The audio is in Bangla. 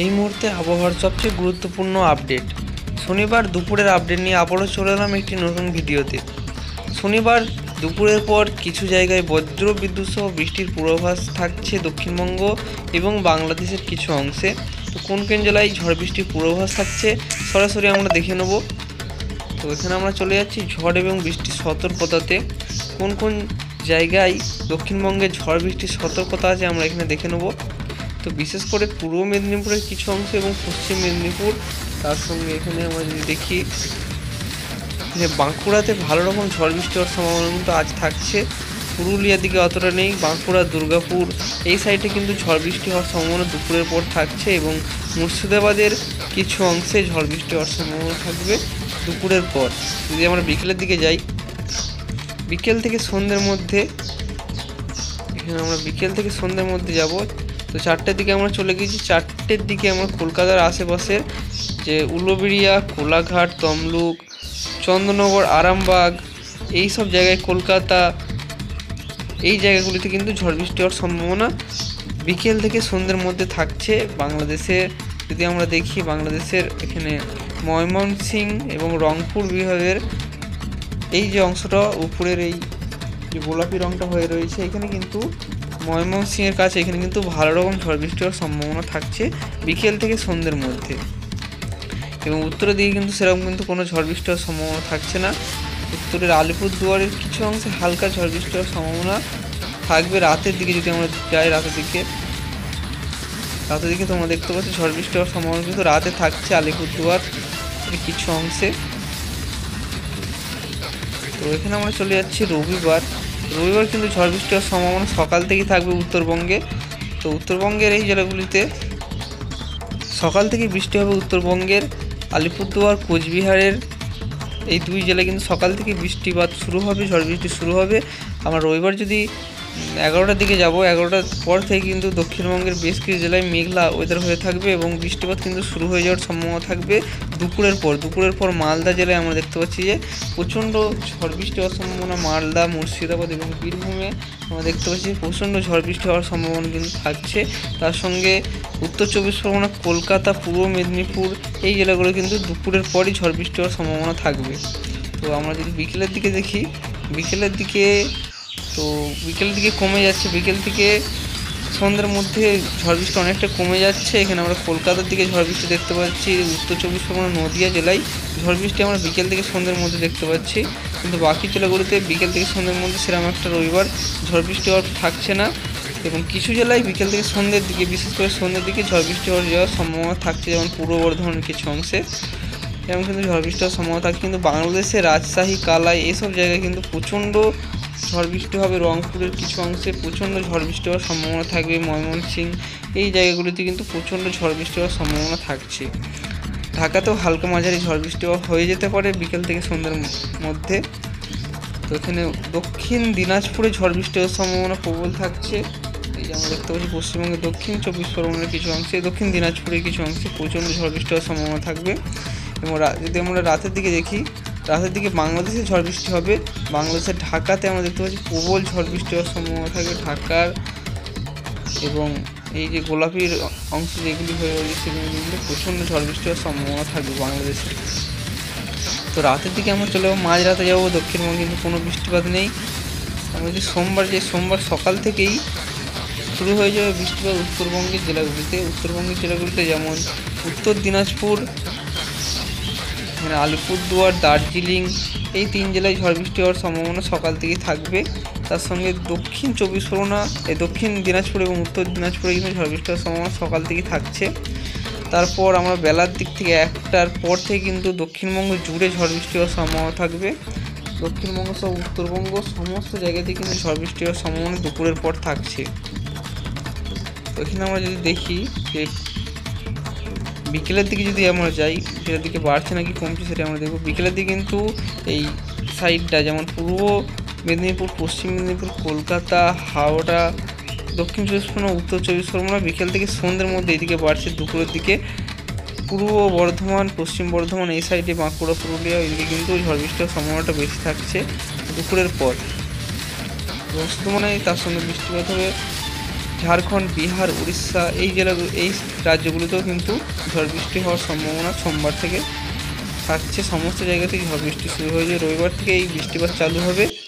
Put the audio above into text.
এই মুহূর্তে আবহাওয়ার সবচেয়ে গুরুত্বপূর্ণ আপডেট। শনিবার দুপুরের আপডেট নিয়ে আবারও চলে এলাম একটি নতুন ভিডিওতে। শনিবার দুপুরের পর কিছু জায়গায় বজ্র বিদ্যুৎ সহ বৃষ্টির পূর্বাভাস থাকছে দক্ষিণবঙ্গ এবং বাংলাদেশের কিছু অংশে। তো কোন কোন জেলায় ঝড় বৃষ্টির পূর্বাভাস থাকছে সরাসরি আমরা দেখে নেব। তো এখানে আমরা চলে যাচ্ছি ঝড় এবং বৃষ্টির সতর্কতাতে। কোন কোন জায়গায় দক্ষিণবঙ্গে ঝড় বৃষ্টির সতর্কতা আছে আমরা এখানে দেখে নেব। তো বিশেষ করে পূর্ব মেদিনীপুরের কিছু অংশ এবং পশ্চিম মেদিনীপুর, তার সঙ্গে এখানে আমরা যদি দেখি যে বাঁকুড়াতে ভালো রকম ঝড় বৃষ্টি হওয়ার সম্ভাবনা কিন্তু আজ থাকছে। পুরুলিয়ার দিকে অতটা নেই, বাঁকুড়া দুর্গাপুর এই সাইডে কিন্তু ঝড় বৃষ্টি হওয়ার সম্ভাবনা দুপুরের পর থাকছে এবং মুর্শিদাবাদের কিছু অংশে ঝড় বৃষ্টি হওয়ার সম্ভাবনা থাকবে দুপুরের পর। যদি আমরা বিকেলের দিকে যাই, বিকেল থেকে সন্ধ্যের মধ্যে, এখানে আমরা বিকেল থেকে সন্ধ্যের মধ্যে যাব। তো 4টের দিকে আমরা চলে গেছি। 4টের দিকে আমরা কলকাতার আশেপাশের যে উলুবেড়িয়া, কোলাঘাট, তমলুক, চন্দননগর, আরামবাগ এই সব জায়গায়, কলকাতা এই জায়গাগুলিতে কিন্তু ঝড় বৃষ্টি হওয়ার সম্ভাবনা বিকেল থেকে সন্ধ্যের মধ্যে থাকছে। বাংলাদেশে যদি আমরা দেখি, বাংলাদেশের এখানে ময়মনসিংহ এবং রংপুর বিভাগের এই যে অংশটা উপরের এই যে গোলাপি রঙটা হয়ে রয়েছে, এখানে কিন্তু ময়মনসিংহের কাছে এখানে কিন্তু ভালো রকম ঝড় বৃষ্টি হওয়ার সম্ভাবনা থাকছে বিকেল থেকে সন্ধ্যের মধ্যে। এবং উত্তরের দিকে কিন্তু সেরকম কিন্তু কোনো ঝড় বৃষ্টি হওয়ার সম্ভাবনা থাকছে না। উত্তরের আলিপুরদুয়ারের কিছু অংশে হালকা ঝড় বৃষ্টি হওয়ার সম্ভাবনা থাকবে রাতের দিকে। যদি আমরা যাই রাতের দিকে তোমরা দেখতে পাচ্ছ ঝড় বৃষ্টি হওয়ার সম্ভাবনা কিন্তু রাতে থাকছে আলিপুরদুয়ার কিছু অংশে। তো এখানে আমরা চলে যাচ্ছি রবিবার কিন্তু ঝড় বৃষ্টি হওয়ার সম্ভাবনা সকাল থেকেই থাকবে উত্তরবঙ্গে। তো উত্তরবঙ্গের এই জেলাগুলিতে সকাল থেকে বৃষ্টি হবে। উত্তরবঙ্গের আলিপুরদুয়ার, কোচবিহারের এই দুই জেলায় কিন্তু সকাল থেকে বৃষ্টিপাত শুরু হবে, ঝড় বৃষ্টি শুরু হবে। আমরা রবিবার যদি 11টার দিকে যাব, 11টার পর থেকে কিন্তু দক্ষিণবঙ্গের বেশ কিছু জেলায় মেঘলা ওয়েদার হয়ে থাকবে এবং বৃষ্টিপাত কিন্তু শুরু হয়ে যাওয়ার সম্ভাবনা থাকবে দুপুরের পর মালদা জেলায় আমরা দেখতে পাচ্ছি যে প্রচণ্ড ঝড় বৃষ্টি হওয়ার সম্ভাবনা। মালদা, মুর্শিদাবাদ এবং বীরভূমে আমরা দেখতে পাচ্ছি প্রচণ্ড ঝড় বৃষ্টি হওয়ার সম্ভাবনা কিন্তু থাকছে। তার সঙ্গে উত্তর 24 পরগনা, কলকাতা, পূর্ব মেদিনীপুর এই জেলাগুলো কিন্তু দুপুরের পরই ঝড় বৃষ্টি হওয়ার সম্ভাবনা থাকবে। তো আমরা যদি বিকেলের দিকে দেখি, বিকেলের দিকে কমে যাচ্ছে। বিকেল থেকে সন্ধ্যের মধ্যে ঝড় বৃষ্টি অনেকটা কমে যাচ্ছে। এখানে আমরা কলকাতার দিকে ঝড় বৃষ্টি দেখতে পাচ্ছি। উত্তর 24 পরগনা, নদিয়া জেলায় ঝড় বৃষ্টি আমরা বিকেল থেকে সন্ধ্যের মধ্যে দেখতে পাচ্ছি। কিন্তু বাকি জেলাগুলিতে বিকেল থেকে সন্ধ্যের মধ্যে সেরকম একটা রবিবার ঝড় বৃষ্টি হওয়ার থাকছে না। এবং কিছু জেলায় বিকেল থেকে সন্ধ্যের দিকে, বিশেষ করে সন্ধ্যের দিকে ঝড় বৃষ্টি হওয়ার যাওয়ার সম্ভাবনা থাকছে, যেমন পূর্ব বর্ধমানের কিছু অংশে এরকম কিন্তু ঝড় বৃষ্টি হওয়ার সম্ভাবনা থাকছে। কিন্তু বাংলাদেশের রাজশাহী, কালাই এইসব জায়গায় কিন্তু প্রচণ্ড ঝড় বৃষ্টি হবে। রংপুরের কিছু অংশে প্রচণ্ড ঝড় বৃষ্টি হওয়ার সম্ভাবনা থাকবে। ময়মনসিংহ এই জায়গাগুলিতে কিন্তু প্রচণ্ড ঝড় বৃষ্টি হওয়ার সম্ভাবনা থাকছে। ঢাকাতেও হালকা মাঝারি ঝড় বৃষ্টি হয়ে যেতে পারে বিকেল থেকে সন্ধ্যের মধ্যে। তো এখানে দক্ষিণ দিনাজপুরে ঝড় বৃষ্টি হওয়ার সম্ভাবনা প্রবল থাকছে। এই যে আমরা দেখতে পাচ্ছি পশ্চিমবঙ্গের দক্ষিণ 24 পরগনার কিছু অংশে, দক্ষিণ দিনাজপুরের কিছু অংশে প্রচণ্ড ঝড় বৃষ্টি হওয়ার সম্ভাবনা থাকবে। এবং যদি আমরা রাতের দিকে দেখি, রাতের দিকে বাংলাদেশে ঝড় বৃষ্টি হবে। বাংলাদেশের ঢাকাতে আমরা দেখতে পাচ্ছি প্রবল ঝড় বৃষ্টি হওয়ার সম্ভাবনা থাকবে। ঢাকার এবং এই যে গোলাপির অংশ যেগুলি হয়ে রয়েছে সেগুলি কিন্তু প্রচণ্ড ঝড় বৃষ্টি হওয়ার সম্ভাবনা থাকবে বাংলাদেশে। তো রাতের দিকে আমরা চলে যাবো, মাঝরাতে যাবো দক্ষিণবঙ্গে কিন্তু কোনো বৃষ্টিপাত নেই। আমরা যদি সোমবার সকাল থেকেই শুরু হয়ে যাবে বৃষ্টিপাত উত্তরবঙ্গের জেলাগুলিতে যেমন উত্তর দিনাজপুর, আলিপুরদুয়ার, দার্জিলিং এই 3 জেলায় ঝড় বৃষ্টি হওয়ার সম্ভাবনা সকাল থেকেই থাকবে। তার সঙ্গে দক্ষিণ 24 পরগনা, দক্ষিণ দিনাজপুর এবং উত্তর দিনাজপুরে কিন্তু ঝড় বৃষ্টি হওয়ার সম্ভাবনা সকাল থেকেই থাকছে। তারপর আমরা বেলার দিক থেকে 1টার পর থেকে কিন্তু দক্ষিণবঙ্গ জুড়ে ঝড় বৃষ্টি হওয়ার সম্ভাবনা থাকবে। দক্ষিণবঙ্গ সহ উত্তরবঙ্গ সমস্ত জায়গাতেই কিন্তু ঝড় বৃষ্টি হওয়ার সম্ভাবনা দুপুরের পর থাকছে। তো এখানে আমরা যদি দেখি যে বিকেলের দিকে যদি আমরা যাই, বিকেলের দিকে বাড়ছে নাকি কমছে সেটা আমরা দেখব। বিকেলের দিকে কিন্তু এই সাইডটা যেমন পূর্ব মেদিনীপুর, পশ্চিম মেদিনীপুর, কলকাতা, হাওড়া, দক্ষিণ 24 পরগনা, উত্তর 24 পরগনা বিকেল থেকে সন্ধ্যের মধ্যে এইদিকে বাড়ছে। দুপুরের দিকে পূর্ব বর্ধমান, পশ্চিম বর্ধমান এই সাইডে, বাঁকুড়া, পুরুলিয়া এদিকে কিন্তু ঝড় বৃষ্টি হওয়ার সম্ভাবনাটা বেশি থাকছে দুপুরের পর। এবং শুধু তার সঙ্গে বৃষ্টিপাত হবে ঝাড়খণ্ড, বিহার, উড়িষ্যা এই রাজ্যগুলোতেও কিন্তু ঝড় বৃষ্টি হওয়ার সম্ভাবনা সোমবার থেকে থাকছে। সমস্ত জায়গাতেই ঝড় বৃষ্টি শুরু হয়ে যায়। রবিবার থেকে এই বৃষ্টিপাত চালু হবে।